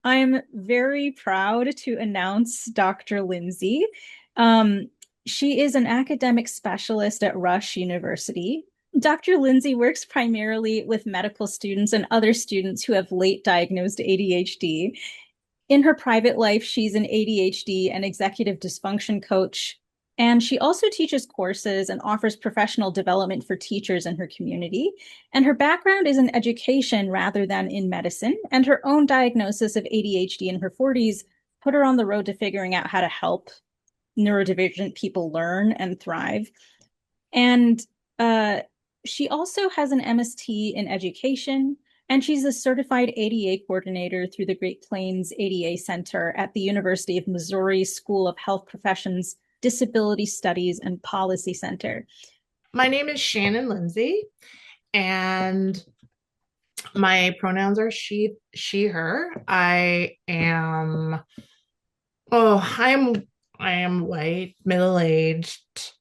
I'm very proud to announce Dr. Lindsay. Um, she is an academic specialist at Rush University. Dr. Lindsay works primarily with medical students and other students who have late diagnosed ADHD. In her private life, she's an ADHD and executive dysfunction coach. And she also teaches courses and offers professional development for teachers in her community. And her background is in education rather than in medicine. And her own diagnosis of ADHD in her 40s put her on the road to figuring out how to help neurodivergent people learn and thrive. And uh, she also has an MST in education, and she's a certified ADA coordinator through the Great Plains ADA Center at the University of Missouri School of Health Professions Disability Studies and Policy Center. My name is Shannon Lindsay, and my pronouns are her. I am white, middle-aged.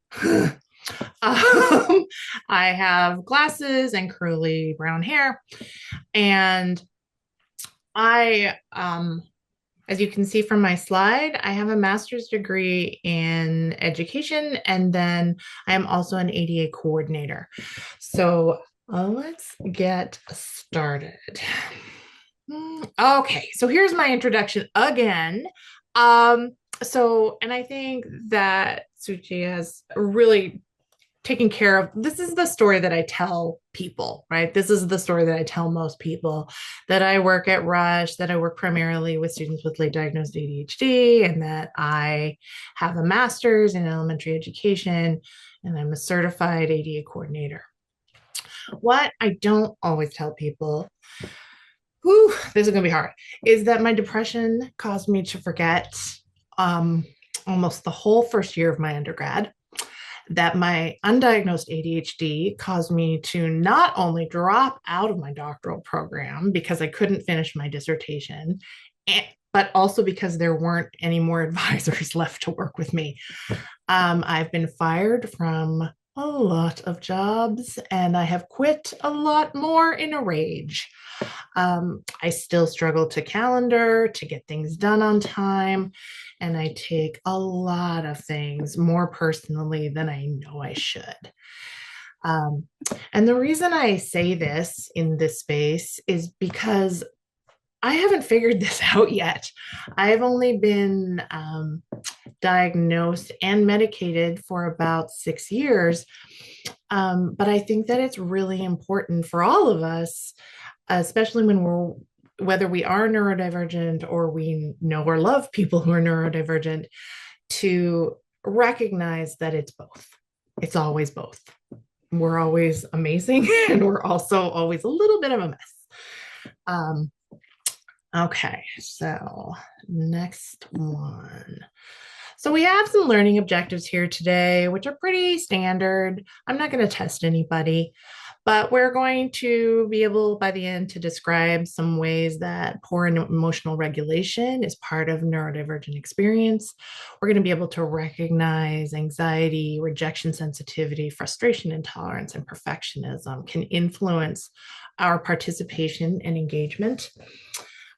I have glasses and curly brown hair, and as you can see from my slide, I have a master's degree in education, and then I am also an ADA coordinator. So let's get started. Okay, so here's my introduction again. And I think that Suchi has really taken care of. This is the story that I tell people, right? This is the story that I tell most people, that I work at Rush, that I work primarily with students with late diagnosed ADHD, and that I have a master's in elementary education, and I'm a certified ADA coordinator. What I don't always tell people, whew, this is going to be hard, is that my depression caused me to forget almost the whole first year of my undergrad, that my undiagnosed ADHD caused me to not only drop out of my doctoral program because I couldn't finish my dissertation, but also because there weren't any more advisors left to work with me. I've been fired from a lot of jobs, and I have quit a lot more in a rage. I still struggle to calendar, to get things done on time, and I take a lot of things more personally than I know I should. And the reason I say this in this space is because I haven't figured this out yet. I've only been diagnosed and medicated for about 6 years. But I think that it's really important for all of us, especially whether we are neurodivergent or we know or love people who are neurodivergent, to recognize that it's both. It's always both. We're always amazing, and we're also always a little bit of a mess. Okay, so next one. So we have some learning objectives here today, which are pretty standard. I'm not going to test anybody, but we're going to be able by the end to describe some ways that poor emotional regulation is part of neurodivergent experience. We're going to be able to recognize anxiety, rejection sensitivity, frustration, intolerance, and perfectionism can influence our participation and engagement.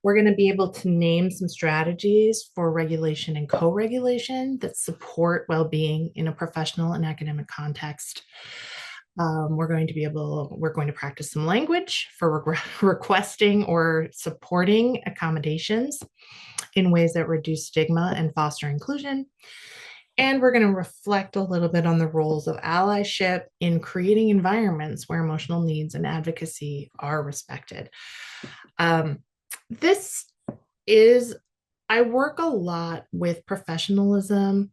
We're going to be able to name some strategies for regulation and co-regulation that support well-being in a professional and academic context. We're going to practice some language for requesting or supporting accommodations in ways that reduce stigma and foster inclusion. And we're going to reflect a little bit on the roles of allyship in creating environments where emotional needs and advocacy are respected. I work a lot with professionalism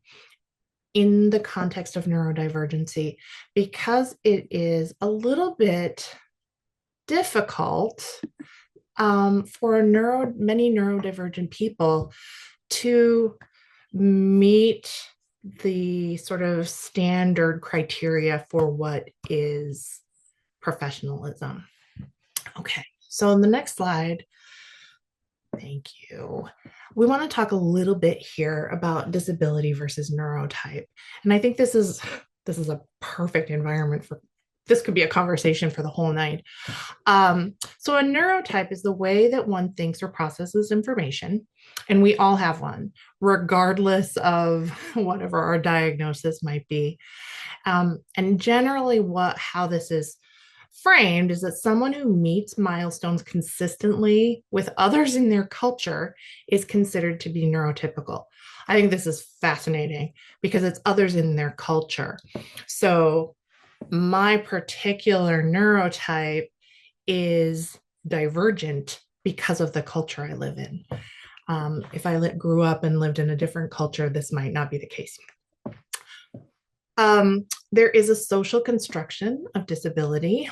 in the context of neurodivergency because it is a little bit difficult for many neurodivergent people to meet the sort of standard criteria for what is professionalism. Okay, so in the next slide, thank you. We want to talk a little bit here about disability versus neurotype. And I think this is a perfect environment this could be a conversation for the whole night. So a neurotype is the way that one thinks or processes information, and we all have one, regardless of whatever our diagnosis might be. And generally, how this is framed is that someone who meets milestones consistently with others in their culture is considered to be neurotypical. I think this is fascinating because it's others in their culture. So, my particular neurotype is divergent because of the culture I live in. If I grew up and lived in a different culture, this might not be the case. There is a social construction of disability,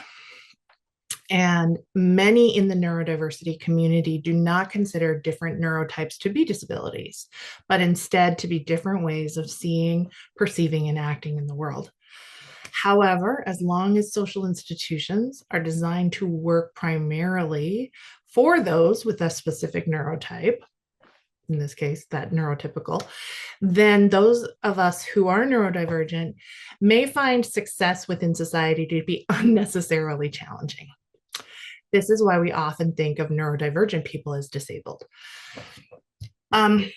and many in the neurodiversity community do not consider different neurotypes to be disabilities, but instead to be different ways of seeing, perceiving, and acting in the world. However, as long as social institutions are designed to work primarily for those with a specific neurotype, in this case, that neurotypical, then those of us who are neurodivergent may find success within society to be unnecessarily challenging. This is why we often think of neurodivergent people as disabled. And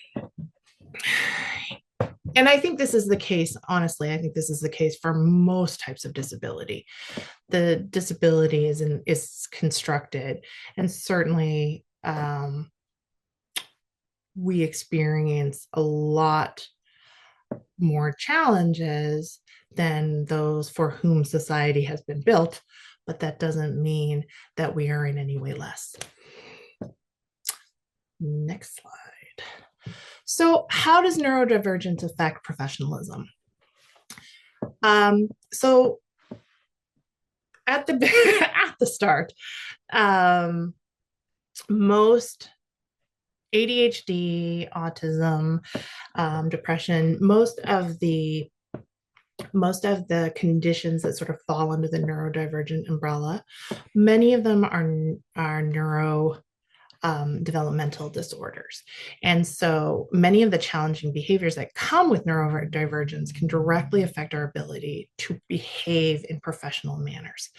I think this is the case, honestly, I think this is the case for most types of disability. The disability is constructed, and certainly we experience a lot more challenges than those for whom society has been built, but that doesn't mean that we are in any way less. Next slide. So, how does neurodivergence affect professionalism? So, at the at the start, most ADHD, autism, depression, most of the conditions that sort of fall under the neurodivergent umbrella, many of them are neuro developmental disorders. And so many of the challenging behaviors that come with neurodivergence can directly affect our ability to behave in professional manners.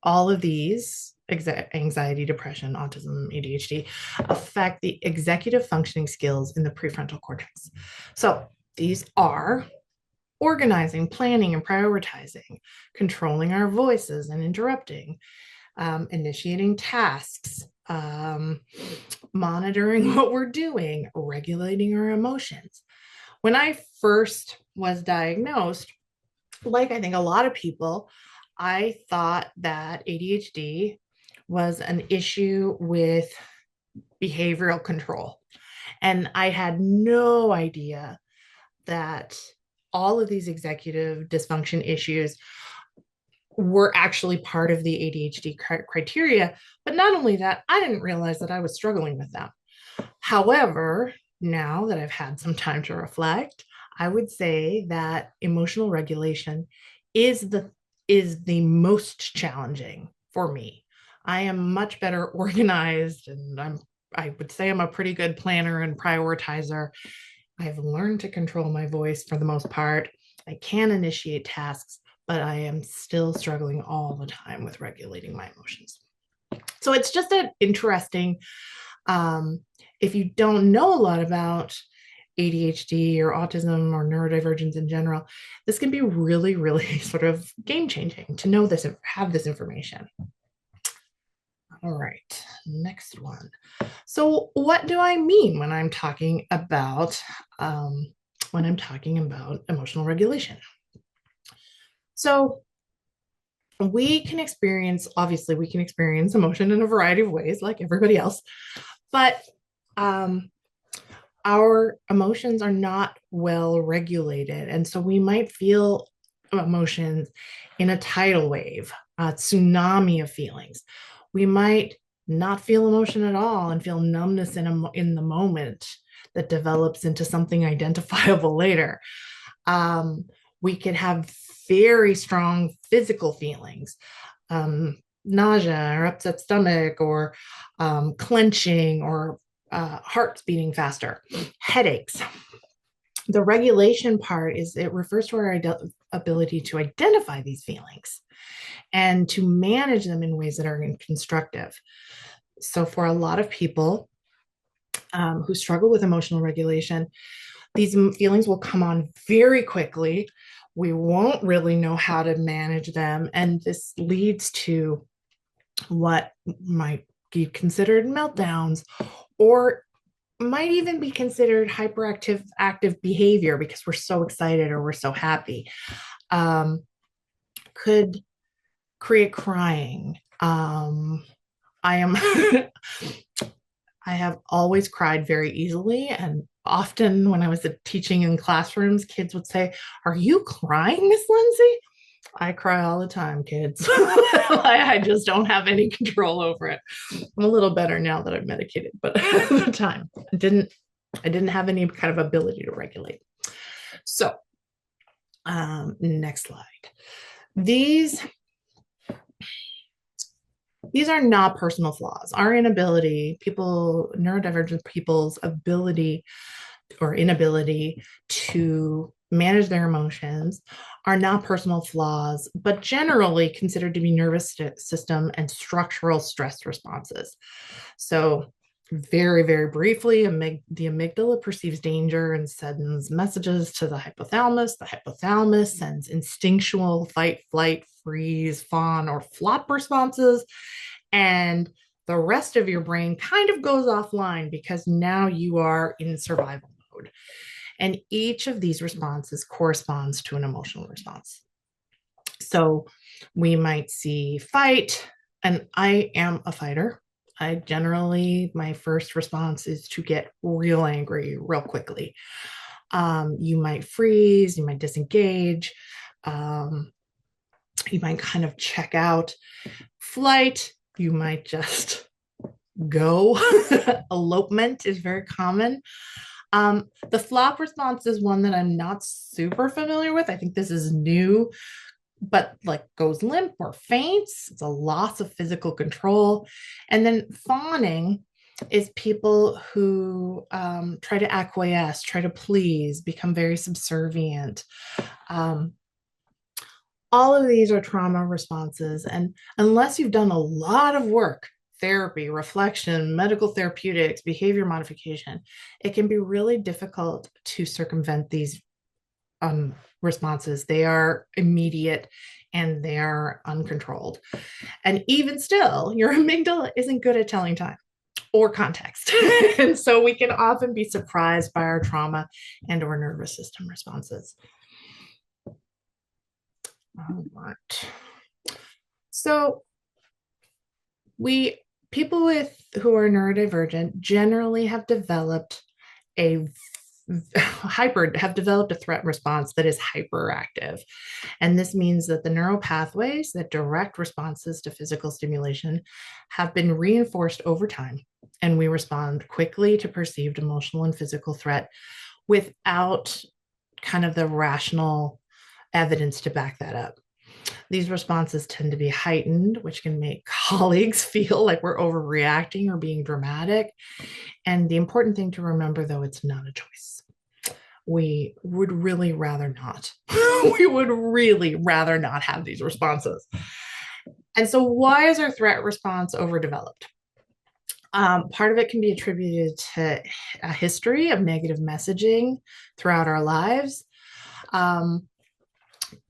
All of these, anxiety, depression, autism, ADHD, affect the executive functioning skills in the prefrontal cortex. So these are organizing, planning, and prioritizing, controlling our voices and interrupting, initiating tasks, monitoring what we're doing, regulating our emotions. When I first was diagnosed, like I think a lot of people, I thought that ADHD was an issue with behavioral control. And I had no idea that all of these executive dysfunction issues were actually part of the ADHD criteria. But not only that, I didn't realize that I was struggling with them. However, now that I've had some time to reflect, I would say that emotional regulation is the most challenging for me. I am much better organized, and I would say I'm a pretty good planner and prioritizer. I've learned to control my voice for the most part. I can initiate tasks, but I am still struggling all the time with regulating my emotions. So it's just an interesting, if you don't know a lot about ADHD or autism or neurodivergence in general, this can be really, really sort of game changing to know this, have this information. All right, next one. So, what do I mean when I'm talking about emotional regulation? So, we can experience emotion in a variety of ways, like everybody else, but our emotions are not well regulated. And so we might feel emotions in a tidal wave, a tsunami of feelings. We might not feel emotion at all and feel numbness in the moment that develops into something identifiable later. We could have very strong physical feelings, nausea or upset stomach or clenching or heart's beating faster, headaches. The regulation part is it refers to our ability to identify these feelings and to manage them in ways that are constructive. So, for a lot of people who struggle with emotional regulation, these feelings will come on very quickly. We won't really know how to manage them. And this leads to what might be considered meltdowns or might even be considered hyperactive active behavior because we're so excited or we're so happy. Could create crying. I am I have always cried very easily. And often when I was teaching in classrooms, kids would say, "Are you crying, Miss Lindsay?" I cry all the time, kids. I just don't have any control over it. I'm a little better now that I'm medicated, but at the time, I didn't have any kind of ability to regulate. So, next slide. These these are not personal flaws. Our inability, neurodivergent people's ability or inability to manage their emotions are not personal flaws, but generally considered to be nervous system and structural stress responses. So, very, very briefly, the amygdala perceives danger and sends messages to the hypothalamus. The hypothalamus sends instinctual fight, flight, freeze, fawn, or flop responses. And the rest of your brain kind of goes offline because now you are in survival mode. And each of these responses corresponds to an emotional response. So we might see fight, and I am a fighter. My first response is to get real angry real quickly. You might freeze, you might disengage, you might kind of check out. Flight, you might just go. Elopement is very common. The flop response is one that I'm not super familiar with. I think this is new, but like goes limp or faints. It's a loss of physical control. And then fawning is people who try to acquiesce, try to please, become very subservient. Um, all of these are trauma responses. And unless you've done a lot of work, therapy, reflection, medical therapeutics, behavior modification, it can be really difficult to circumvent these responses. They are immediate and they are uncontrolled. And even still, your amygdala isn't good at telling time or context. And so we can often be surprised by our trauma and or nervous system responses. All right. So people who are neurodivergent generally have developed a threat response that is hyperactive. And this means that the neural pathways that direct responses to physical stimulation have been reinforced over time, and we respond quickly to perceived emotional and physical threat without kind of the rational evidence to back that up. These responses tend to be heightened, which can make colleagues feel like we're overreacting or being dramatic. And the important thing to remember, though, it's not a choice. We would really rather not. We would really rather not have these responses. And so, why is our threat response overdeveloped? Part of it can be attributed to a history of negative messaging throughout our lives.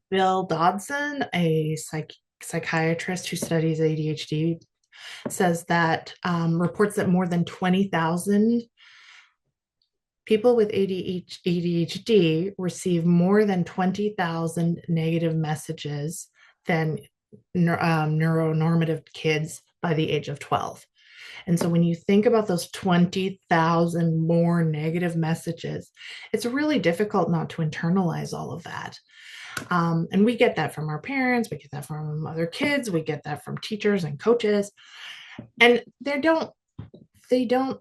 Bill Dodson, a psychiatrist who studies ADHD, says that reports that more than 20,000 people with ADHD receive more than 20,000 negative messages than neuro-normative kids by the age of 12. And so when you think about those 20,000 more negative messages, it's really difficult not to internalize all of that. And we get that from our parents, we get that from other kids, we get that from teachers and coaches. And they don't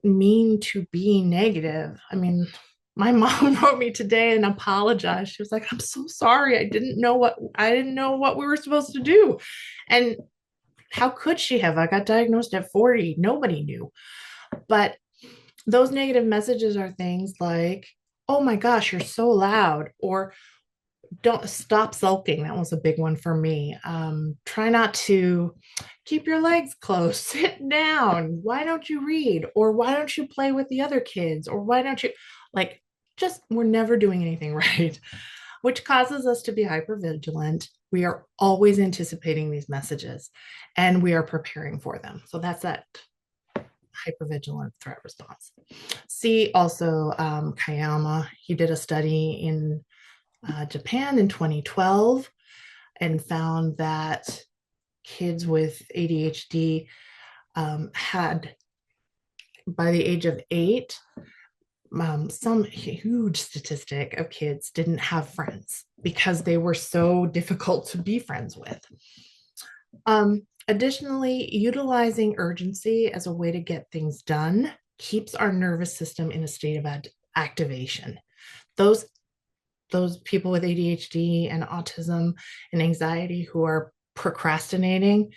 mean to be negative. I mean, my mom wrote me today and apologized. She was like, "I'm so sorry. I didn't know what we were supposed to do." And how could she have? I got diagnosed at 40. Nobody knew. But those negative messages are things like, oh my gosh, you're so loud, or don't stop sulking. That was a big one for me. Try not to keep your legs closed, sit down. Why don't you read? Or why don't you play with the other kids? Or why don't you, like, just we're never doing anything right, which causes us to be hypervigilant. We are always anticipating these messages and we are preparing for them. So that's that hypervigilant threat response. See also Kayama. He did a study in Japan in 2012 and found that kids with ADHD had, by the age of 8, some huge statistic of kids didn't have friends because they were so difficult to be friends with. Additionally, utilizing urgency as a way to get things done keeps our nervous system in a state of activation. Those people with ADHD and autism and anxiety who are procrastinating,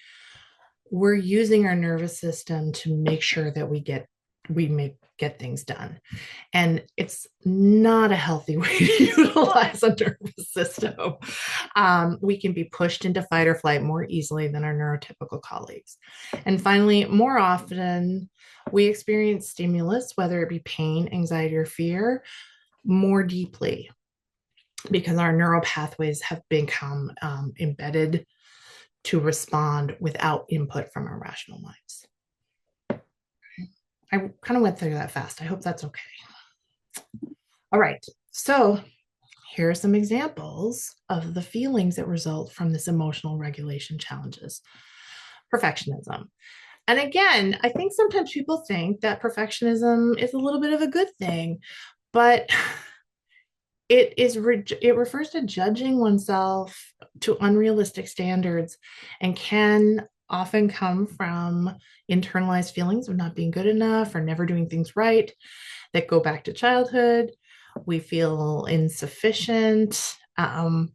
we're using our nervous system to make sure that we get things done. And it's not a healthy way to utilize a nervous system. We can be pushed into fight or flight more easily than our neurotypical colleagues. And finally, more often, we experience stimulus, whether it be pain, anxiety, or fear, more deeply because our neural pathways have become embedded to respond without input from our rational minds. I kind of went through that fast. I hope that's okay. All right. So here are some examples of the feelings that result from this emotional regulation challenges. Perfectionism. And again, I think sometimes people think that perfectionism is a little bit of a good thing, but it refers to judging oneself to unrealistic standards and can often come from internalized feelings of not being good enough or never doing things right that go back to childhood. We feel insufficient. And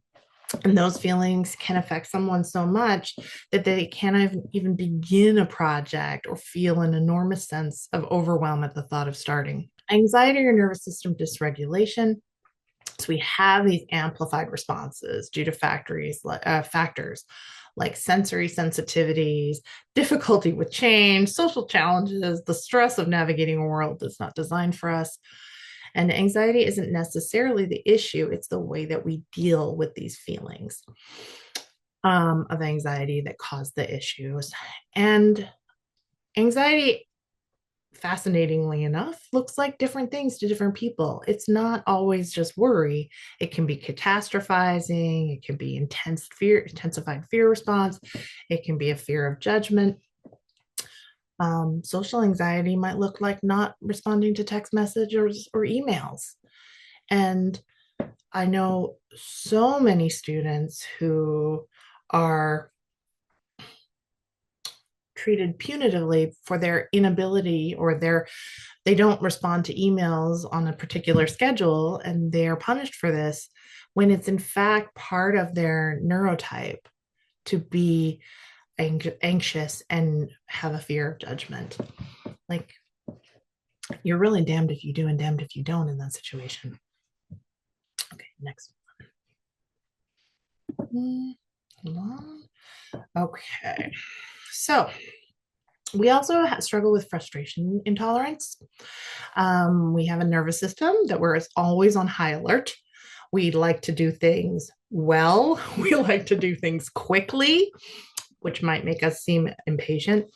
those feelings can affect someone so much that they can't even begin a project or feel an enormous sense of overwhelm at the thought of starting. Anxiety or nervous system dysregulation. So we have these amplified responses due to factors like sensory sensitivities, difficulty with change, social challenges, the stress of navigating a world that's not designed for us. And anxiety isn't necessarily the issue, it's the way that we deal with these feelings of anxiety that cause the issues. And anxiety, fascinatingly enough, looks like different things to different people. It's not always just worry. It can be catastrophizing, it can be intensified fear response, it can be a fear of judgment. Social anxiety might look like not responding to text messages or emails. And I know so many students who are treated punitively for their inability or they don't respond to emails on a particular schedule and they are punished for this when it's in fact part of their neurotype to be anxious and have a fear of judgment. Like, you're really damned if you do and damned if you don't in that situation. Okay, next one. Hold on. Okay, so we also struggle with frustration intolerance. We have a nervous system that we're always on high alert. We like to do things well. We like to do things quickly, which might make us seem impatient.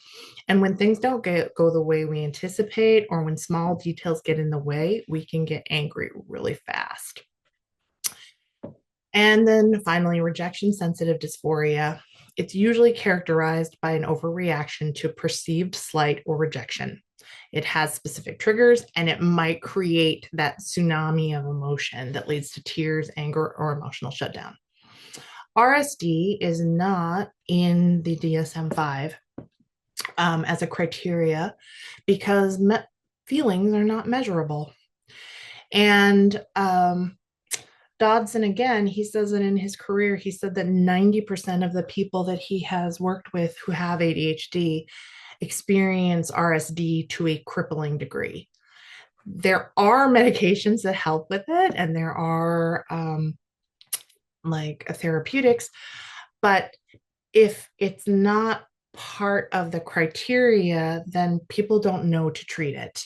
And when things don't go the way we anticipate, or when small details get in the way, we can get angry really fast. And then finally, rejection sensitive dysphoria. It's usually characterized by an overreaction to perceived slight or rejection. It has specific triggers and it might create that tsunami of emotion that leads to tears, anger, or emotional shutdown. RSD is not in the DSM-5 as a criteria because feelings are not measurable. And Dodson, again, he says that in his career, he said that 90% of the people that he has worked with who have ADHD experience RSD to a crippling degree. There are medications that help with it, and there are like therapeutics, but if it's not part of the criteria, then people don't know to treat it.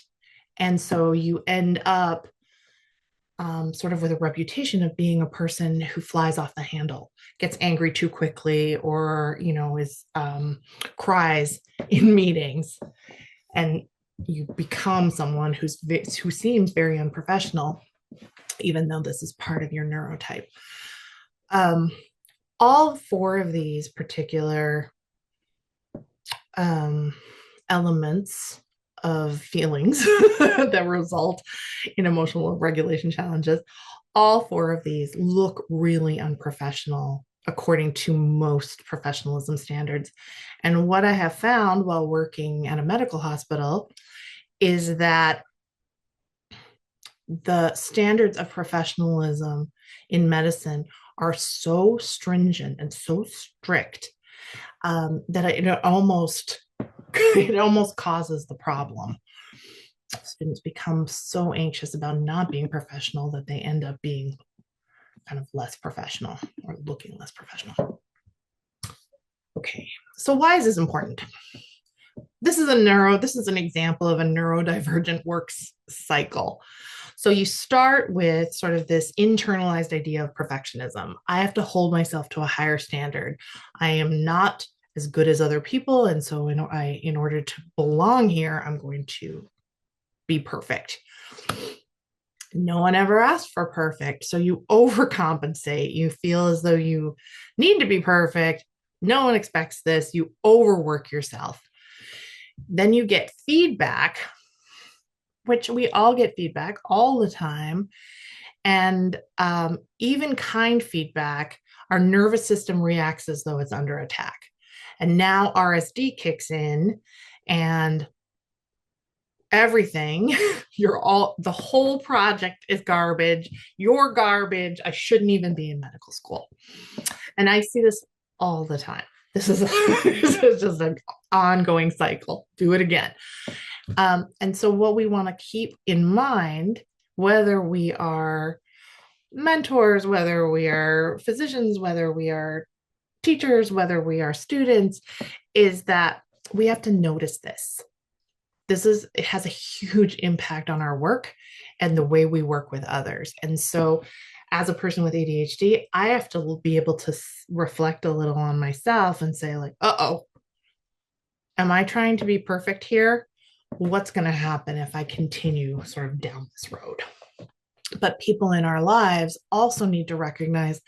And so you end up sort of with a reputation of being a person who flies off the handle, gets angry too quickly, or, you know, is cries in meetings. And you become someone who seems very unprofessional, even though this is part of your neurotype. Um, all four of these particular um, elements of feelings that result in emotional regulation challenges, all four of these look really unprofessional according to most professionalism standards. And what I have found while working at a medical hospital is that the standards of professionalism in medicine are so stringent and so strict that it almost causes the problem. Students become so anxious about not being professional that they end up being kind of less professional or looking less professional. Okay, so why is this important? This is an example of a neurodivergent works cycle. So you start with sort of this internalized idea of perfectionism. I have to hold myself to a higher standard. I am not as good as other people, and so in order to belong here, I'm going to be perfect. No one ever asked for perfect, so you overcompensate. You feel as though you need to be perfect. No one expects this. You overwork yourself. Then you get feedback, which we all get feedback all the time. And even kind feedback, our nervous system reacts as though it's under attack. And now RSD kicks in, and everything, the whole project is garbage. You're garbage. I shouldn't even be in medical school. And I see this all the time. This is just an ongoing cycle. Do it again. And so what we want to keep in mind, whether we are mentors, whether we are physicians, whether we are teachers, whether we are students, is that we have to notice this. It has a huge impact on our work and the way we work with others. And so as a person with ADHD, I have to be able to reflect a little on myself and say, like, uh-oh, am I trying to be perfect here? What's going to happen if I continue sort of down this road? But people in our lives also need to recognize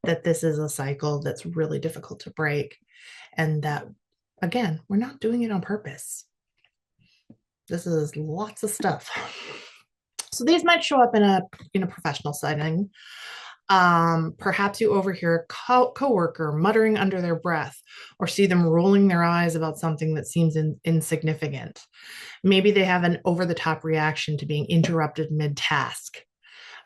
that this is a cycle that's really difficult to break, and that, again, we're not doing it on purpose. This is lots of stuff. So these might show up in a professional setting. Perhaps you overhear a coworker muttering under their breath, or see them rolling their eyes about something that seems insignificant. Maybe they have an over-the-top reaction to being interrupted mid-task.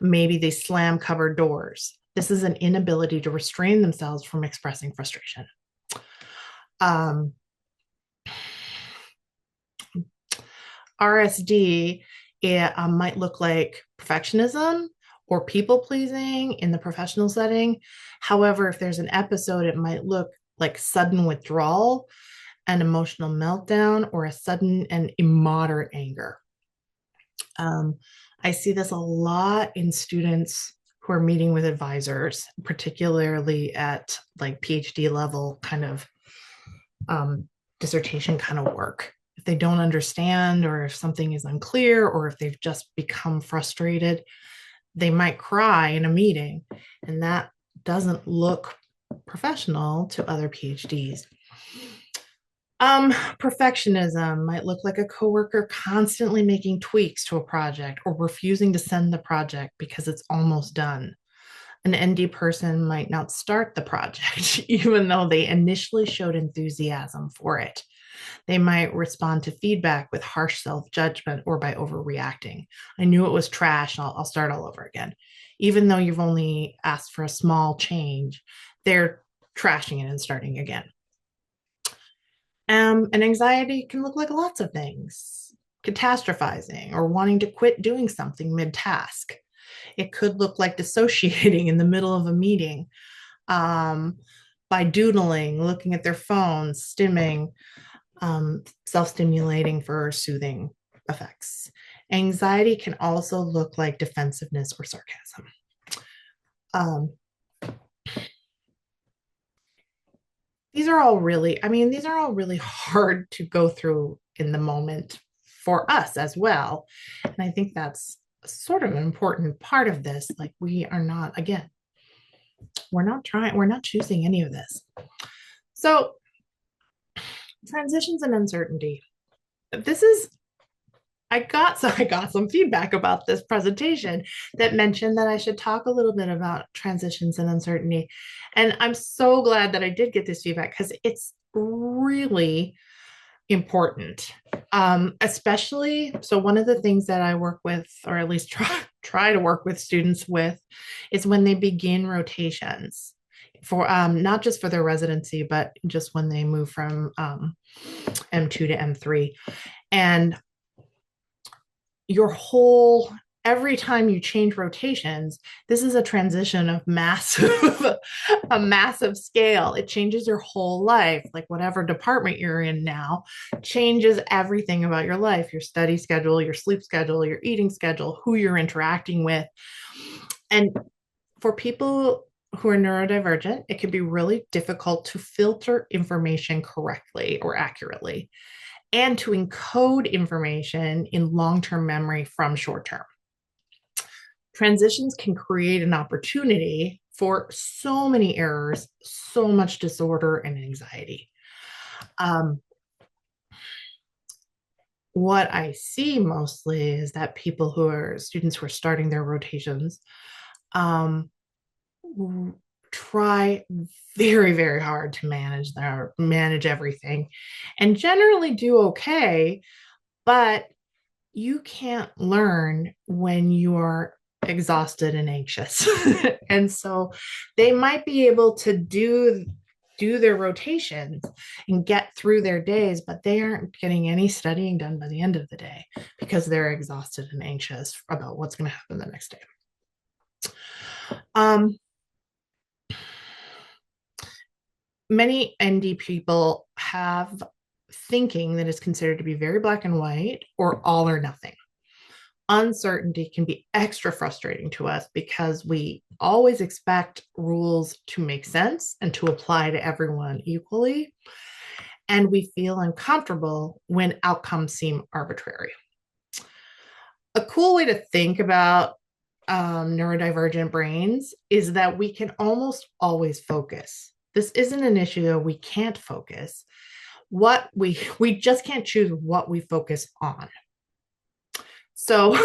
Maybe they slam cupboard doors. This is an inability to restrain themselves from expressing frustration. RSD might look like perfectionism or people pleasing in the professional setting. However, if there's an episode, it might look like sudden withdrawal, an emotional meltdown, or a sudden and immoderate anger. I see this a lot in students who are meeting with advisors, particularly at like PhD level kind of dissertation kind of work. If they don't understand, or if something is unclear, or if they've just become frustrated, they might cry in a meeting, and that doesn't look professional to other PhDs. Perfectionism might look like a coworker constantly making tweaks to a project or refusing to send the project because it's almost done. An ND person might not start the project, even though they initially showed enthusiasm for it. They might respond to feedback with harsh self-judgment or by overreacting. I knew it was trash. I'll start all over again. Even though you've only asked for a small change, they're trashing it and starting again. And anxiety can look like lots of things. catastrophizing or wanting to quit doing something mid-task. It could look like dissociating in the middle of a meeting, by doodling, looking at their phones, stimming, self-stimulating for soothing effects. Anxiety can also look like defensiveness or sarcasm. Um, these are all really, these are all really hard to go through in the moment for us as well. And I think that's sort of an important part of this. Like, we are not, again, we're not choosing any of this. So, transitions and uncertainty. This is I got some feedback about this presentation that mentioned that I should talk a little bit about transitions and uncertainty. And I'm so glad that I did get this feedback because it's really important. Especially, so one of the things that I work with, or at least try to work with students with, is when they begin rotations for not just for their residency, but just when they move from M2 to M3. And your whole every time you change rotations, this is a transition of massive a massive scale. It changes your whole life. Like, whatever department you're in now changes everything about your life, your study schedule, your sleep schedule, your eating schedule, who you're interacting with. And for people who are neurodivergent, it can be really difficult to filter information correctly or accurately, and to encode information in long-term memory from short-term. Transitions can create an opportunity for so many errors, so much disorder and anxiety. What I see mostly is that people who are students who are starting their rotations try very, very hard to manage everything and generally do okay, but you can't learn when you're exhausted and anxious. And so they might be able to do their rotations and get through their days, but they aren't getting any studying done by the end of the day because they're exhausted and anxious about what's going to happen the next day. Many ND people have thinking that is considered to be very black and white or all or nothing. Uncertainty can be extra frustrating to us because we always expect rules to make sense and to apply to everyone equally. And we feel uncomfortable when outcomes seem arbitrary. A cool way to think about neurodivergent brains is that we can almost always focus. This isn't an issue that we can't focus. We just can't choose what we focus on. So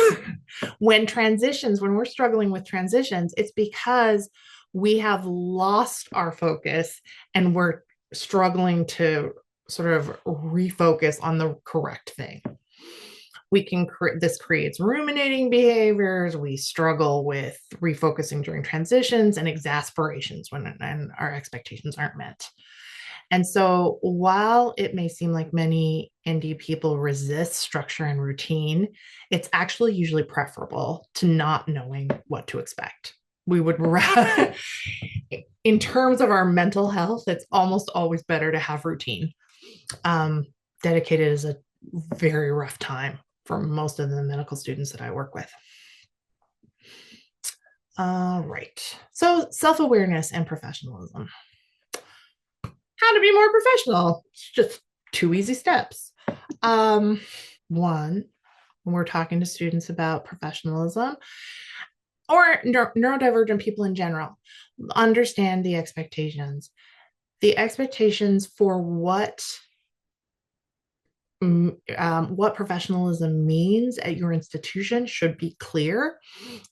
when we're struggling with transitions, it's because we have lost our focus and we're struggling to sort of refocus on the correct thing. This creates ruminating behaviors. We struggle with refocusing during transitions and exasperations when our expectations aren't met. And so while it may seem like many ND people resist structure and routine, it's actually usually preferable to not knowing what to expect. We would rather, in terms of our mental health, it's almost always better to have routine. Dedicated is a very rough time for most of the medical students that I work with. All right. So self-awareness and professionalism. How to be more professional. It's just 2 easy steps. One, when we're talking to students about professionalism or neurodivergent people in general, understand the expectations. The expectations for what professionalism means at your institution should be clear,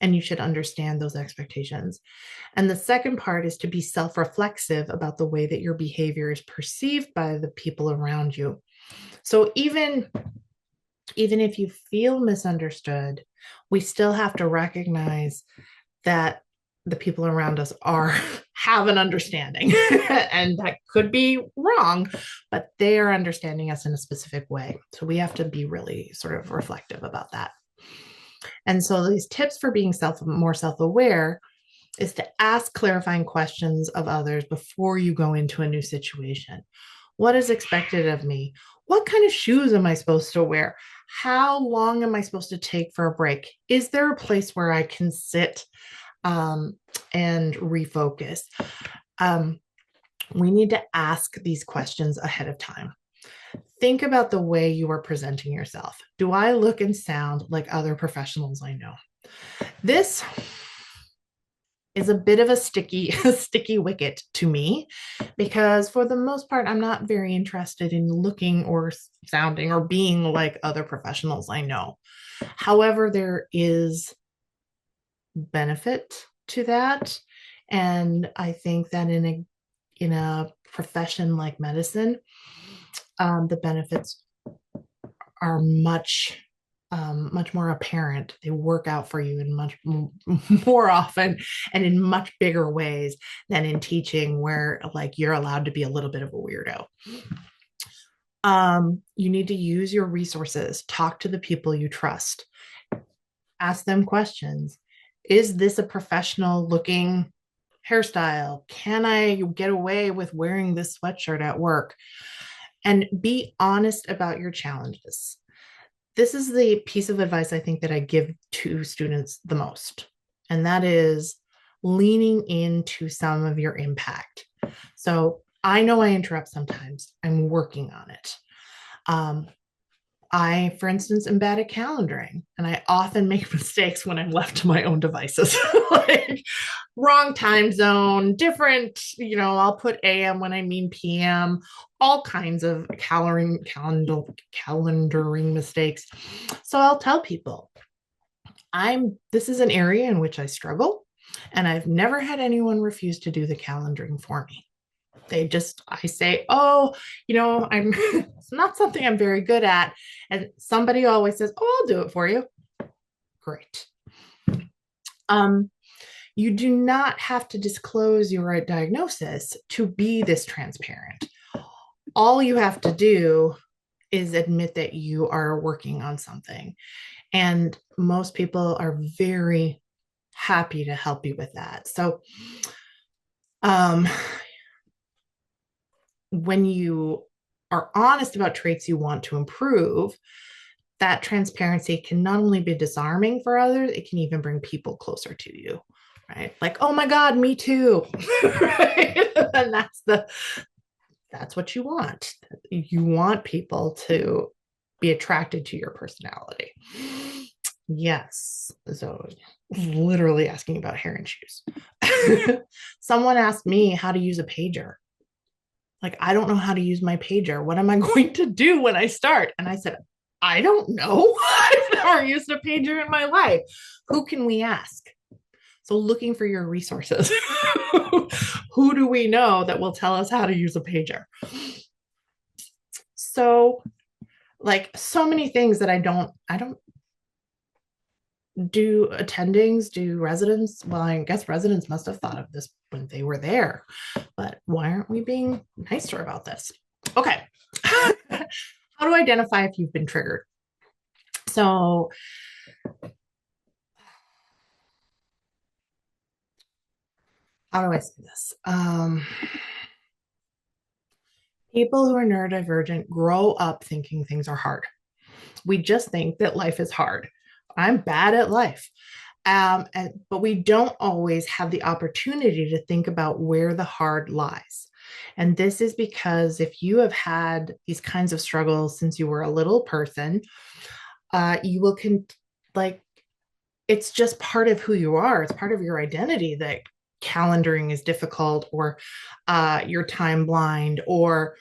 and you should understand those expectations. And the second part is to be self-reflexive about the way that your behavior is perceived by the people around you. So even if you feel misunderstood, we still have to recognize that the people around us are have an understanding and that could be wrong, but they are understanding us in a specific way. So we have to be really sort of reflective about that. And so these tips for being more self-aware is to ask clarifying questions of others before you go into a new situation. What is expected of me? What kind of shoes am I supposed to wear? How long am I supposed to take for a break? Is there a place where I can sit and refocus? We need to ask these questions ahead of time. Think about the way you are presenting yourself. Do I look and sound like other professionals I know? This is a bit of a sticky wicket to me, because for the most part, I'm not very interested in looking or sounding or being like other professionals I know. However, there is benefit to that. And I think that in a profession like medicine, the benefits are much more apparent. They work out for you in much more often and in much bigger ways than in teaching, where like you're allowed to be a little bit of a weirdo. You need to use your resources. Talk to the people you trust. Ask them questions. Is this a professional looking hairstyle? Can I get away with wearing this sweatshirt at work? And be honest about your challenges. This is the piece of advice I think that I give to students the most, and that is leaning into some of your impact. So I know I interrupt sometimes. I'm working on it. I, for instance, am bad at calendaring, and I often make mistakes when I'm left to my own devices. Like wrong time zone, different, I'll put AM when I mean PM, all kinds of calendaring mistakes. So I'll tell people, this is an area in which I struggle, and I've never had anyone refuse to do the calendaring for me. I say, oh, it's not something I'm very good at. And somebody always says, oh, I'll do it for you. Great. You do not have to disclose your diagnosis to be this transparent. All you have to do is admit that you are working on something. And most people are very happy to help you with that. So, when you are honest about traits you want to improve, that transparency can not only be disarming for others, it can even bring people closer to you, right? Like, oh my God, me too. Right? And that's what you want. You want people to be attracted to your personality. Yes. So literally asking about hair and shoes. Someone asked me how to use a pager. Like, I don't know how to use my pager. What am I going to do when I start? And I said, I don't know. I've never used a pager in my life. Who can we ask? So looking for your resources. Who do we know that will tell us how to use a pager? So like so many things that I don't do attendings, do residents. Well, I guess residents must have thought of this when they were there, but why aren't we being nicer about this? Okay. How to identify if you've been triggered? So how do I say this? People who are neurodivergent grow up thinking things are hard. We just think that life is hard. I'm bad at life. But we don't always have the opportunity to think about where the hard lies. And this is because if you have had these kinds of struggles since you were a little person, you will it's just part of who you are. It's part of your identity that calendaring is difficult, or you're time blind, or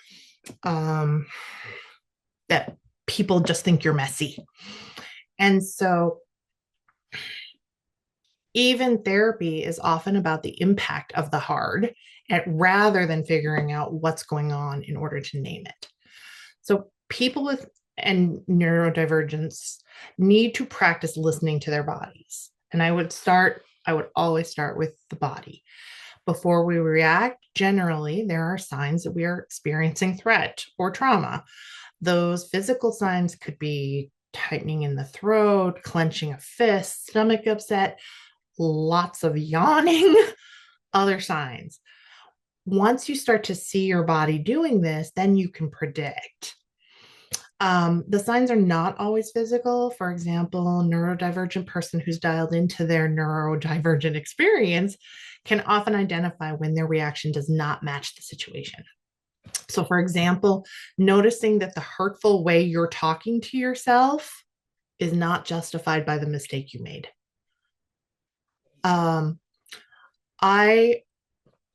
that people just think you're messy. And so even therapy is often about the impact of the hard, rather than figuring out what's going on in order to name it. So people with and neurodivergence need to practice listening to their bodies. And I would start I would always start with the body. Before we react, generally, there are signs that we are experiencing threat or trauma. Those physical signs could be tightening in the throat, clenching a fist, stomach upset, lots of yawning, other signs. Once you start to see your body doing this, then you can predict. The signs are not always physical. For example, a neurodivergent person who's dialed into their neurodivergent experience can often identify when their reaction does not match the situation. So, for example, noticing that the hurtful way you're talking to yourself is not justified by the mistake you made. I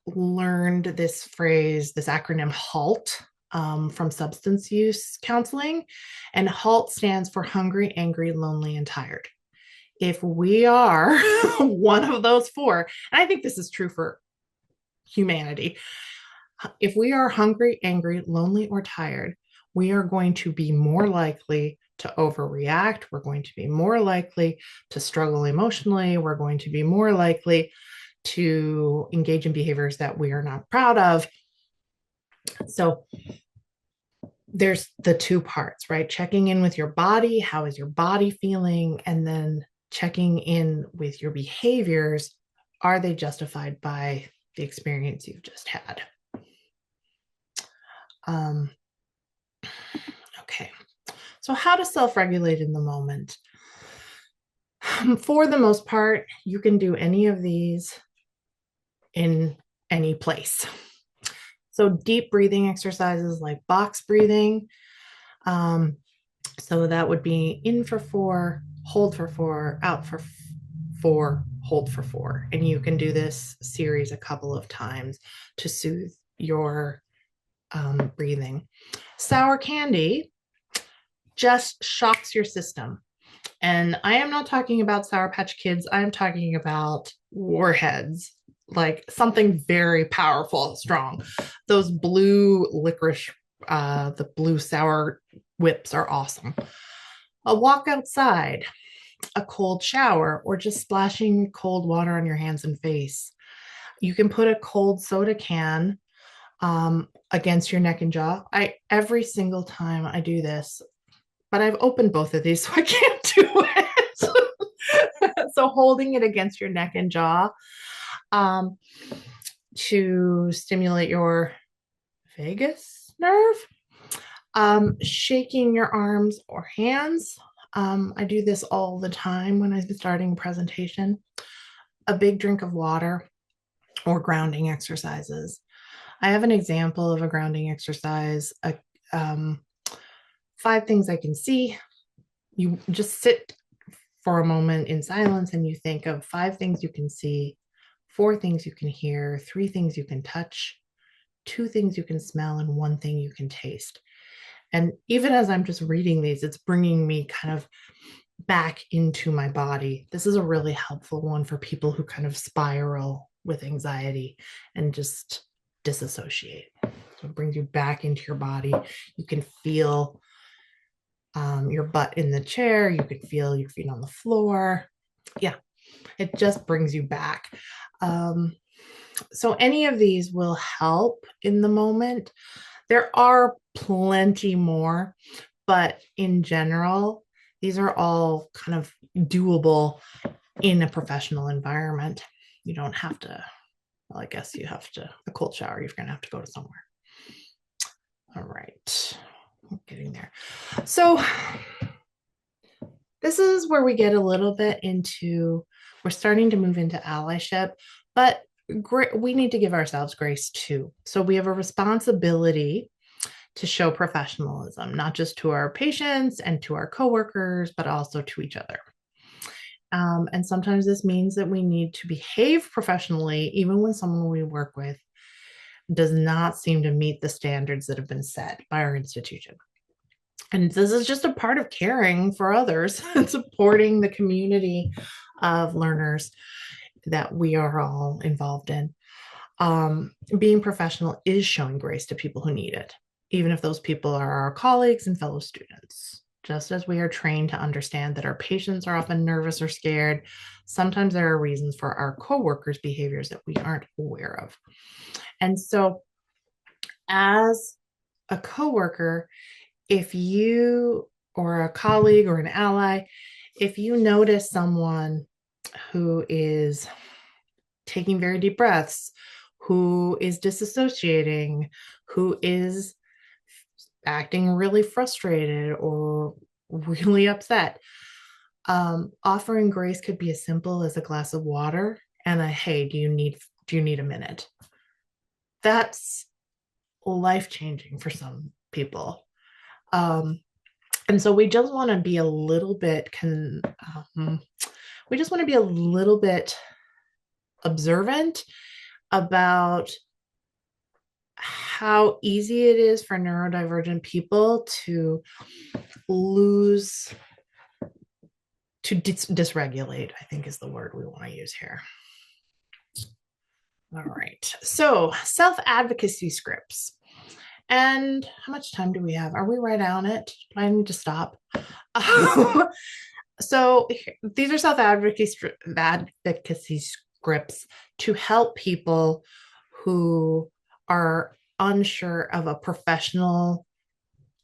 learned this phrase, this acronym HALT, from substance use counseling. And HALT stands for hungry, angry, lonely, and tired. If we are one of those four, and I think this is true for humanity, if we are hungry, angry, lonely, or tired, we are going to be more likely to overreact. We're going to be more likely to struggle emotionally. We're going to be more likely to engage in behaviors that we are not proud of. So there's the two parts, right? Checking in with your body. How is your body feeling? And then checking in with your behaviors. Are they justified by the experience you've just had? Okay. So how to self-regulate in the moment? For the most part, you can do any of these in any place. So deep breathing exercises like box breathing. So that would be in for 4, hold for 4, out for 4, hold for 4. And you can do this series a couple of times to soothe your breathing. Sour candy just shocks your system. And I am not talking about Sour Patch Kids. I'm talking about warheads, like something very powerful, strong. Those blue licorice, the blue sour whips are awesome. A walk outside, a cold shower, or just splashing cold water on your hands and face. You can put a cold soda can against your neck and jaw. Every single time I do this, but I've opened both of these, so I can't do it. So holding it against your neck and jaw to stimulate your vagus nerve, shaking your arms or hands. I do this all the time when I'm starting a presentation. A big drink of water or grounding exercises. I have an example of a grounding exercise. 5 things I can see. You just sit for a moment in silence and you think of 5 things you can see, 4 things you can hear, 3 things you can touch, 2 things you can smell, and 1 thing you can taste. And even as I'm just reading these, it's bringing me kind of back into my body. This is a really helpful one for people who kind of spiral with anxiety and just disassociate. So it brings you back into your body. You can feel your butt in the chair. You can feel your feet on the floor. Yeah, it just brings you back. So any of these will help in the moment. There are plenty more, but in general, these are all kind of doable in a professional environment. You don't have to, well, I guess you have to, a cold shower, you're going to have to go to somewhere. All right, I'm getting there. So this is where we get a little bit into, we're starting to move into allyship, but we need to give ourselves grace too. So we have a responsibility to show professionalism, not just to our patients and to our coworkers, but also to each other. And sometimes this means that we need to behave professionally, even when someone we work with does not seem to meet the standards that have been set by our institution. And this is just a part of caring for others and supporting the community of learners that we are all involved in. Being professional is showing grace to people who need it, even if those people are our colleagues and fellow students. Just as we are trained to understand that our patients are often nervous or scared, sometimes there are reasons for our coworkers' behaviors that we aren't aware of. And so, as a coworker, if you or a colleague or an ally, if you notice someone who is taking very deep breaths, who is disassociating, who is acting really frustrated or really upset, offering grace could be as simple as a glass of water and a hey, do you need a minute? That's life changing for some people. Um, and so we just want to be a little bit we just want to be a little bit observant about how easy it is for neurodivergent people to lose, to dysregulate, I think is the word we want to use here. All right. So, self advocacy scripts. And how much time do we have? Are we right on it? Do I need to stop? So, these are self advocacy scripts to help people who are unsure of a professional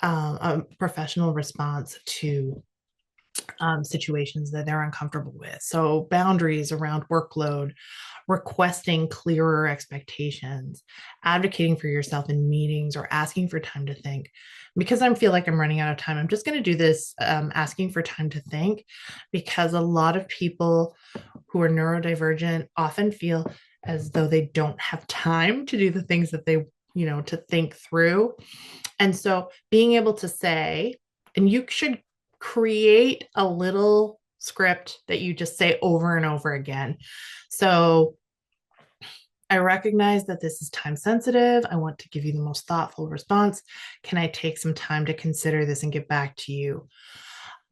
response to situations that they're uncomfortable with. So, boundaries around workload, requesting clearer expectations, advocating for yourself in meetings, or asking for time to think. Because I feel like I'm running out of time, I'm just going to do this asking for time to think, because a lot of people who are neurodivergent often feel as though they don't have time to do the things that they, to think through. And so being able to say, and you should create a little script that you just say over and over again. So I recognize that this is time sensitive. I want to give you the most thoughtful response. Can I take some time to consider this and get back to you?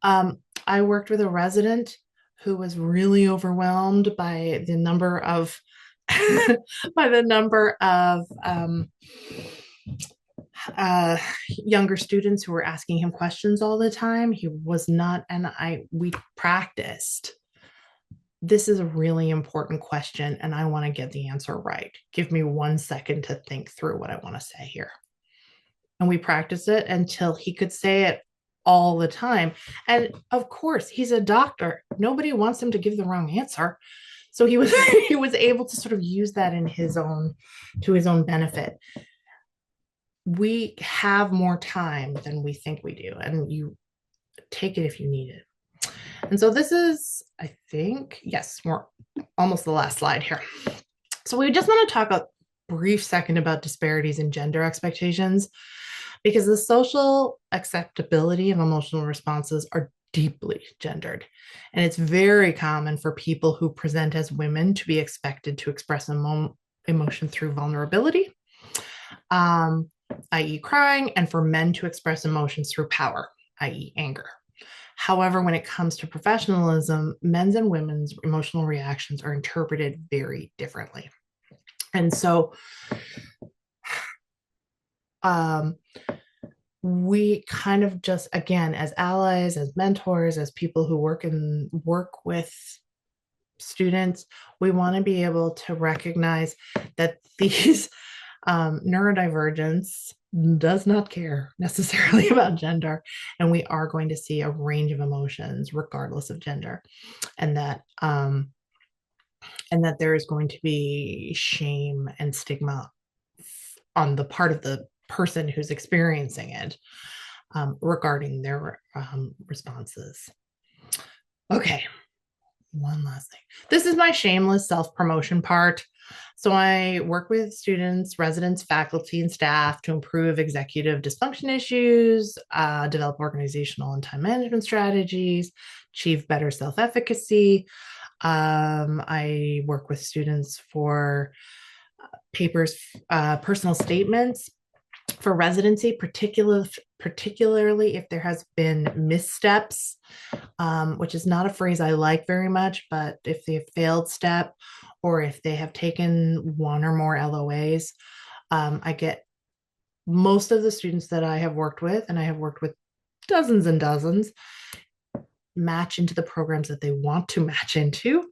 I worked with a resident who was really overwhelmed by the number of younger students who were asking him questions all the time. He was not, and we practiced. This is a really important question, and I want to get the answer right. Give me 1 second to think through what I want to say here. And we practiced it until he could say it all the time. And of course, he's a doctor. Nobody wants him to give the wrong answer. So he was he was able to sort of use that to his own benefit. We have more time than we think we do, and you take it if you need it. And so this is, I think, yes, we're almost the last slide here. So we just want to talk a brief second about disparities in gender expectations, because the social acceptability of emotional responses are deeply gendered. And it's very common for people who present as women to be expected to express emotion through vulnerability, i.e., crying, and for men to express emotions through power, i.e., anger. However, when it comes to professionalism, men's and women's emotional reactions are interpreted very differently. And so we kind of just, again, as allies, as mentors, as people who work with students, we want to be able to recognize that these neurodivergence does not care necessarily about gender, and we are going to see a range of emotions regardless of gender, and that there is going to be shame and stigma on the part of the person who's experiencing it regarding their responses. Okay, one last thing. This is my shameless self-promotion part. So I work with students, residents, faculty, and staff to improve executive dysfunction issues, develop organizational and time management strategies, achieve better self-efficacy. I work with students for papers, personal statements for residency, particularly if there has been missteps, which is not a phrase I like very much, but if they've failed step or if they have taken one or more LOAs, I get most of the students that I have worked with, and I have worked with dozens and dozens, match into the programs that they want to match into,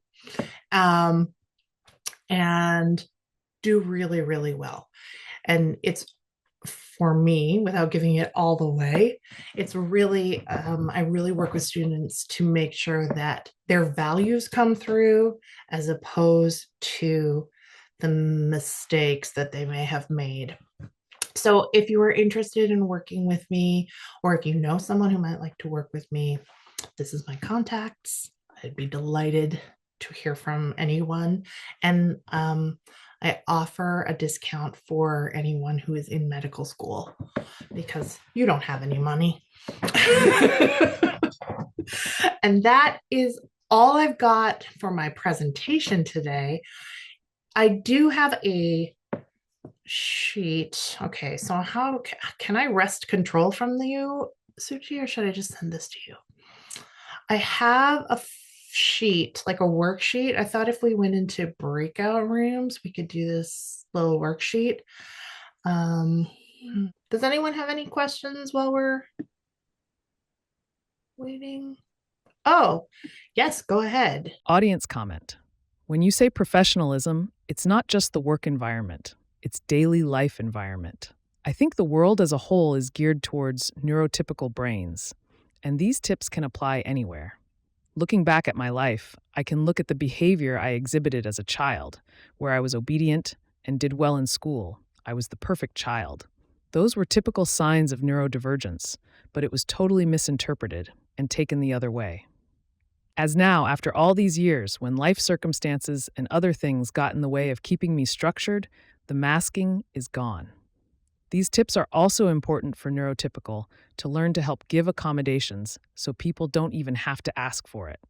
um, and do really, really well. And it's, for me, without giving it all the way, it's really, I really work with students to make sure that their values come through as opposed to the mistakes that they may have made. So if you are interested in working with me, or if you know someone who might like to work with me, this is my contacts. I'd be delighted to hear from anyone. And I offer a discount for anyone who is in medical school because you don't have any money. And that is all I've got for my presentation today. I do have a sheet. Okay, so how can I wrest control from you, Suchi, or should I just send this to you? I have a sheet, like a worksheet. I thought if we went into breakout rooms, we could do this little worksheet. Does anyone have any questions while we're waiting? Oh, yes, go ahead. Audience comment. When you say professionalism, it's not just the work environment, it's daily life environment. I think the world as a whole is geared towards neurotypical brains, and these tips can apply anywhere. Looking back at my life, I can look at the behavior I exhibited as a child, where I was obedient and did well in school. I was the perfect child. Those were typical signs of neurodivergence, but it was totally misinterpreted and taken the other way. As now, after all these years, when life circumstances and other things got in the way of keeping me structured, the masking is gone. These tips are also important for neurotypical to learn to help give accommodations so people don't even have to ask for it.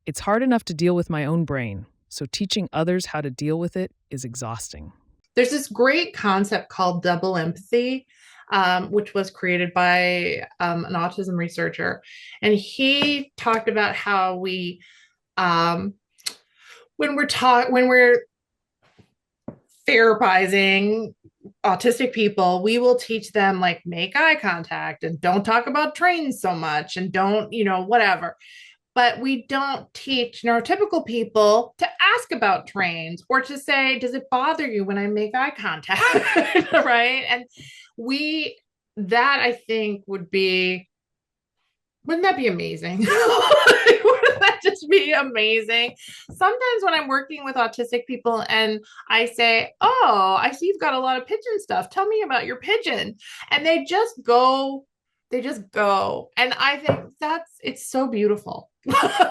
It's hard enough to deal with my own brain, so teaching others how to deal with it is exhausting. There's this great concept called double empathy, which was created by an autism researcher. And he talked about how we, when we're therapizing autistic people, we will teach them like make eye contact and don't talk about trains so much and don't, whatever. But we don't teach neurotypical people to ask about trains or to say, does it bother you when I make eye contact? Right. And that I think wouldn't that be amazing? Wouldn't that just be amazing? Sometimes when I'm working with autistic people and I say, oh, I see you've got a lot of pigeon stuff. Tell me about your pigeon. And they just go. And I think it's so beautiful.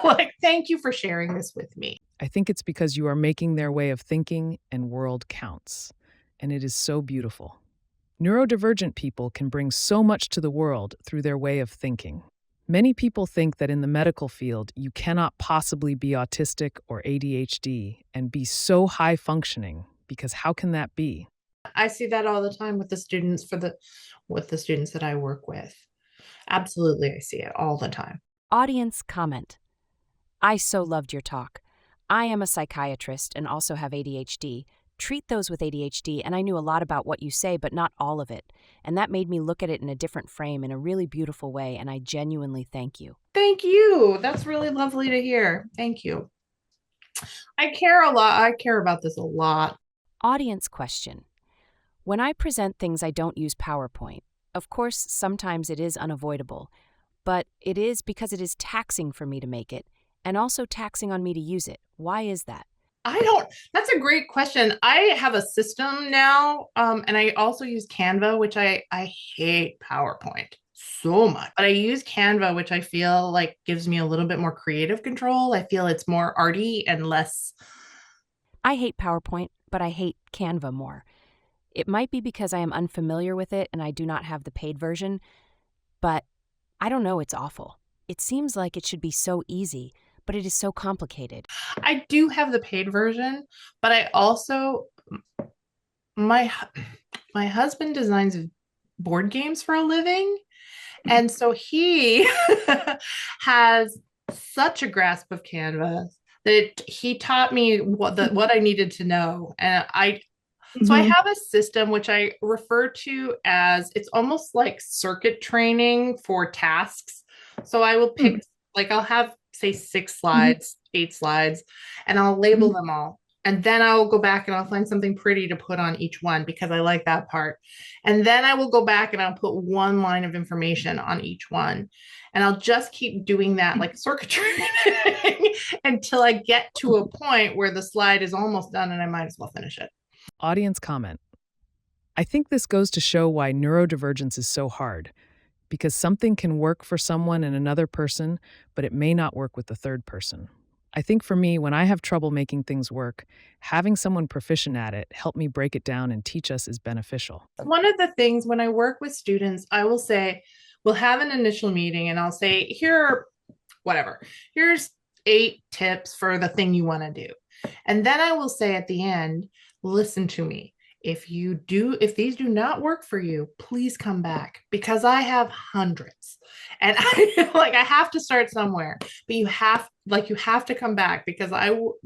Like, thank you for sharing this with me. I think it's because you are making their way of thinking and world counts, and it is so beautiful. Neurodivergent people can bring so much to the world through their way of thinking. Many people think that in the medical field, you cannot possibly be autistic or ADHD and be so high functioning, because how can that be? I see that all the time with the students with the students that I work with. Absolutely, I see it all the time. Audience comment. I so loved your talk. I am a psychiatrist and also have ADHD. Treat those with ADHD, and I knew a lot about what you say, but not all of it. And that made me look at it in a different frame in a really beautiful way, and I genuinely thank you. Thank you. That's really lovely to hear. Thank you. I care a lot. I care about this a lot. Audience question. When I present things, I don't use PowerPoint. Of course, sometimes it is unavoidable, but it is because it is taxing for me to make it, and also taxing on me to use it. Why is that? That's a great question. I have a system now, and I also use Canva, which I hate PowerPoint so much, but I use Canva, which I feel like gives me a little bit more creative control. I feel it's more arty and less. I hate PowerPoint, but I hate Canva more. It might be because I am unfamiliar with it and I do not have the paid version, but I don't know, it's awful. It seems like it should be so easy, but it is so complicated. I do have the paid version, but I also, my husband designs board games for a living. And so he has such a grasp of Canvas that he taught me what I needed to know. And So I Mhm. have a system which I refer to as, it's almost like circuit training for tasks. So I will pick, like, I'll have, say, 6 slides, 8 slides, and I'll label Mhm. them all. And then I'll go back and I'll find something pretty to put on each one because I like that part. And then I will go back and I'll put one line of information on each one. And I'll just keep doing that like circuit training until I get to a point where the slide is almost done and I might as well finish it. Audience comment. I think this goes to show why neurodivergence is so hard, because something can work for someone and another person, but it may not work with the third person. I think for me, when I have trouble making things work, having someone proficient at it help me break it down and teach us is beneficial. One of the things when I work with students, I will say, we'll have an initial meeting and I'll say, here are whatever, here's 8 tips for the thing you want to do. And then I will say at the end, listen to me. If these do not work for you, please come back because I have hundreds. And I have to start somewhere, but you have to come back because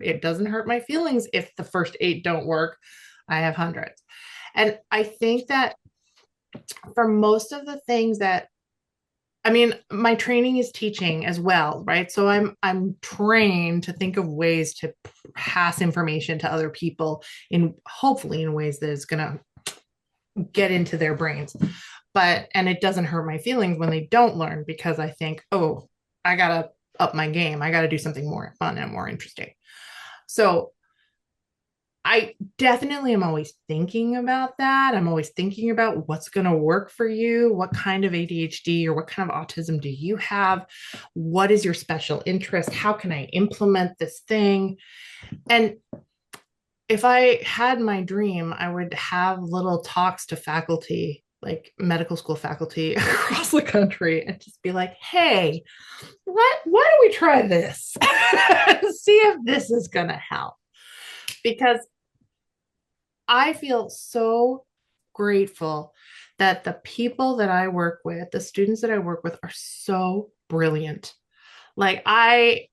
it doesn't hurt my feelings if the first 8 don't work. I have hundreds. And I think that for most of the things that, I mean, my training is teaching as well, right? So I'm trained to think of ways to pass information to other people in hopefully in ways that is going to get into their brains. And it doesn't hurt my feelings when they don't learn because I think, oh, I got to up my game. I got to do something more fun and more interesting. So I definitely am always thinking about that. I'm always thinking about what's going to work for you. What kind of ADHD or what kind of autism do you have? What is your special interest? How can I implement this thing? And if I had my dream, I would have little talks to faculty, like medical school faculty across the country, and just be like, hey, why don't we try this? See if this is going to help. Because I feel so grateful that the people that I work with, the students that I work with are so brilliant. Like I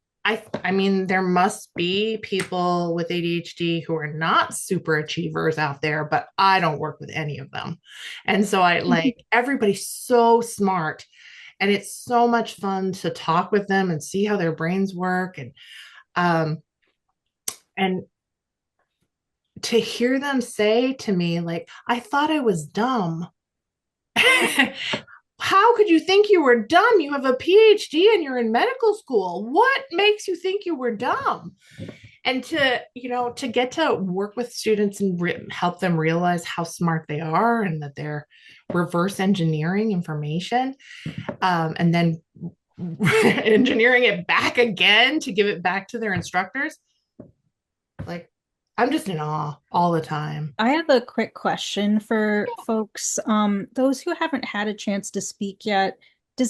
mean, there must be people with ADHD who are not super achievers out there, but I don't work with any of them. And so I like everybody's so smart and it's so much fun to talk with them and see how their brains work um and to hear them say to me, like, I thought I was dumb. How could you think you were dumb? You have a PhD and you're in medical school. What makes you think you were dumb? And to get to work with students and help them realize how smart they are and that they're reverse engineering information and then engineering it back again to give it back to their instructors. Like, I'm just in awe all the time. I have a quick question for folks. Those who haven't had a chance to speak yet, do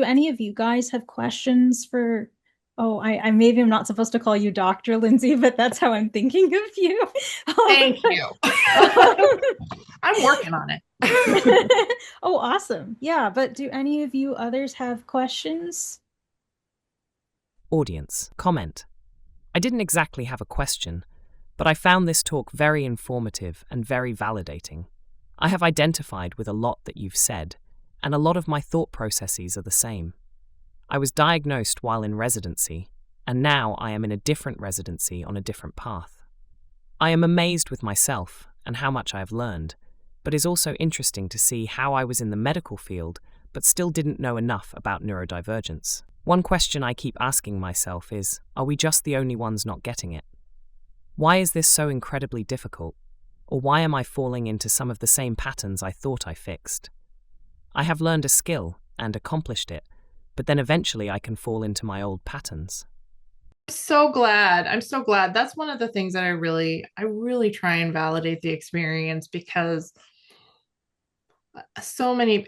any of you guys have questions for, oh, I maybe I'm not supposed to call you Dr. Lindsay, but that's how I'm thinking of you. Thank you. I'm working on it. Oh, awesome. Yeah, but do any of you others have questions? Audience, comment. I didn't exactly have a question, but I found this talk very informative and very validating. I have identified with a lot that you've said, and a lot of my thought processes are the same. I was diagnosed while in residency, and now I am in a different residency on a different path. I am amazed with myself and how much I have learned, but is also interesting to see how I was in the medical field but still didn't know enough about neurodivergence. One question I keep asking myself is, are we just the only ones not getting it? Why is this so incredibly difficult? Or why am I falling into some of the same patterns I thought I fixed? I have learned a skill and accomplished it, but then eventually I can fall into my old patterns. So glad. I'm so glad. That's one of the things that I really try and validate the experience because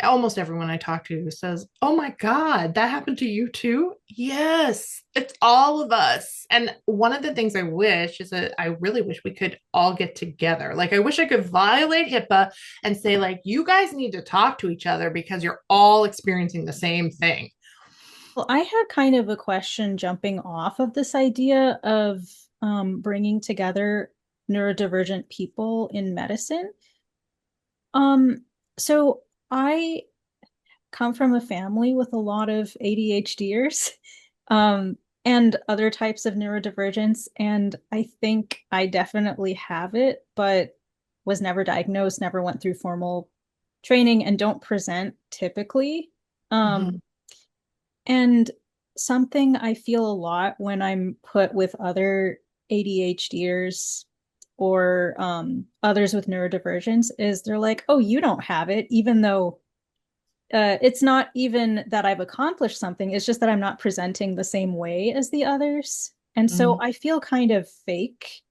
almost everyone I talk to says, oh my God, that happened to you too? Yes, it's all of us. And one of the things I wish is that I really wish we could all get together. Like, I wish I could violate HIPAA and say, like, you guys need to talk to each other because you're all experiencing the same thing. Well, I had kind of a question jumping off of this idea of bringing together neurodivergent people in medicine. Um, so I come from a family with a lot of ADHDers, um, and other types of neurodivergence, and I think I definitely have it, but was never diagnosed, never went through formal training, and don't present typically. Mhm. And something I feel a lot when I'm put with other ADHDers or others with neurodivergence is they're like, oh, you don't have it, even though it's not even that I've accomplished something, it's just that I'm not presenting the same way as the others. And so Mhm. I feel kind of fake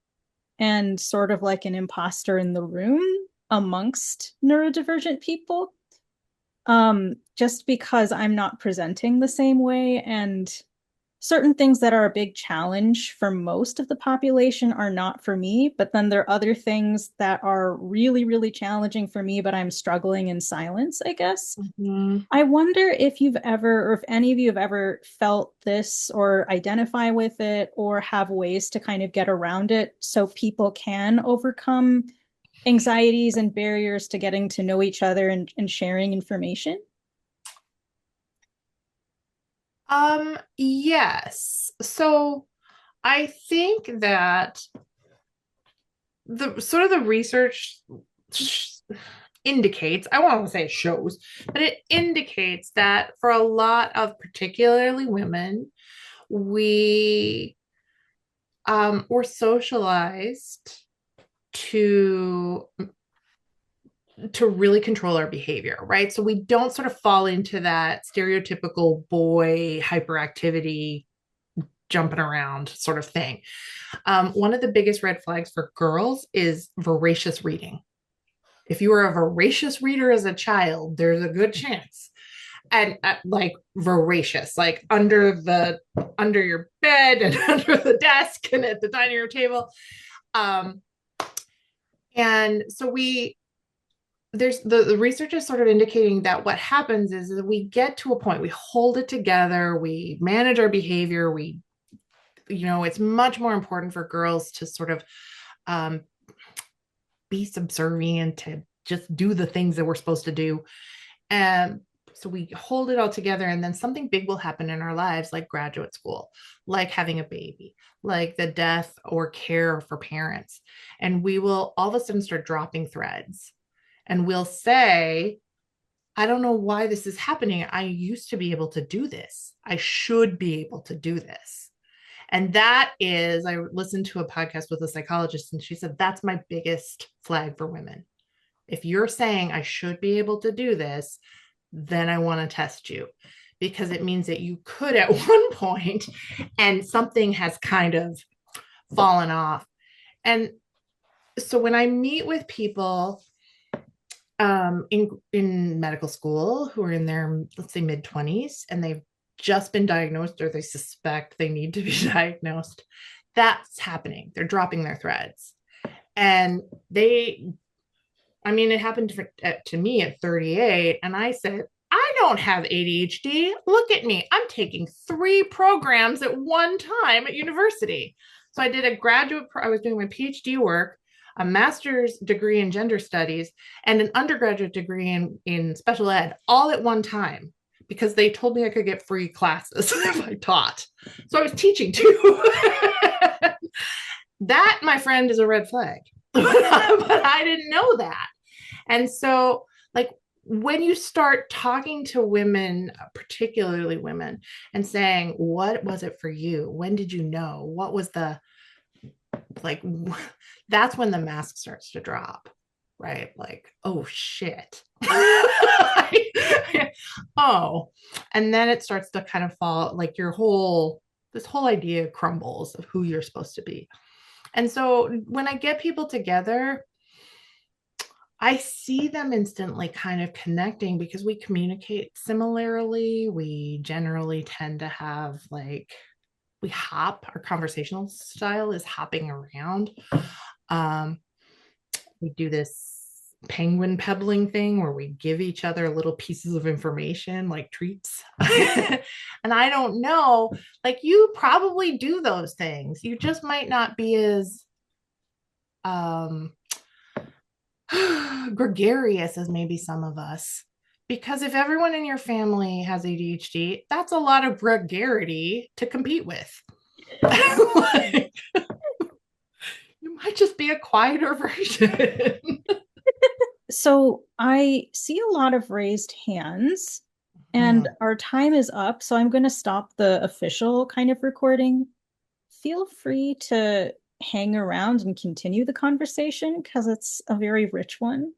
and sort of like an imposter in the room amongst neurodivergent people, just because I'm not presenting the same way. And certain things that are a big challenge for most of the population are not for me, but then there are other things that are really, really challenging for me, but I'm struggling in silence, I guess. Mhm. I wonder if you've ever, or if any of you have ever felt this or identify with it or have ways to kind of get around it so people can overcome anxieties and barriers to getting to know each other and sharing information. Yes. So I think that the sort of the research indicates, I won't say shows, but it indicates that for a lot of particularly women, we were socialized to really control our behavior, right? So we don't sort of fall into that stereotypical boy hyperactivity, jumping around sort of thing. One of the biggest red flags for girls is voracious reading. If you were a voracious reader as a child, there's a good chance. And like voracious, like under your bed and under the desk and at the dining room table. Um, and so there's the research is sort of indicating that what happens is that we get to a point, we hold it together, we manage our behavior, it's much more important for girls to sort of um, be subservient, to just do the things that we're supposed to do. And so we hold it all together, and then something big will happen in our lives, like graduate school, like having a baby, like the death or care for parents. And we will all of a sudden start dropping threads. And we'll say, I don't know why this is happening. I used to be able to do this. I should be able to do this. And that is, I listened to a podcast with a psychologist, and she said, that's my biggest flag for women. If you're saying I should be able to do this, then I want to test you, because it means that you could at one point and something has kind of fallen off. And so when I meet with people in medical school who are in their, let's say, mid-20s, and they've just been diagnosed or they suspect they need to be diagnosed, that's happening. They're dropping their threads. And it happened to me at 38. And I said, I don't have ADHD. Look at me. I'm taking 3 programs at one time at university. So I did I was doing my PhD work, a master's degree in gender studies, and an undergraduate degree in special ed all at one time, because they told me I could get free classes if I taught. So I was teaching too. That, my friend, is a red flag. But I didn't know that. And so, like, when you start talking to women, particularly women, and saying, what was it for you? When did you know? What was like, that's when the mask starts to drop, right? Like, oh shit. Oh, and then it starts to kind of fall, like this whole idea crumbles of who you're supposed to be. And so when I get people together, I see them instantly kind of connecting because we communicate similarly. We generally tend to have we hop, our conversational style is hopping around. Um, we do this penguin pebbling thing where we give each other little pieces of information like treats. And I don't know, like, you probably do those things. You just might not be as um, gregarious as maybe some of us. Because if everyone in your family has ADHD, that's a lot of gregarity to compete with. Like, you might just be a quieter version. So I see a lot of raised hands, and Mm. our time is up. So I'm going to stop the official kind of recording. Feel free to hang around and continue the conversation because it's a very rich one.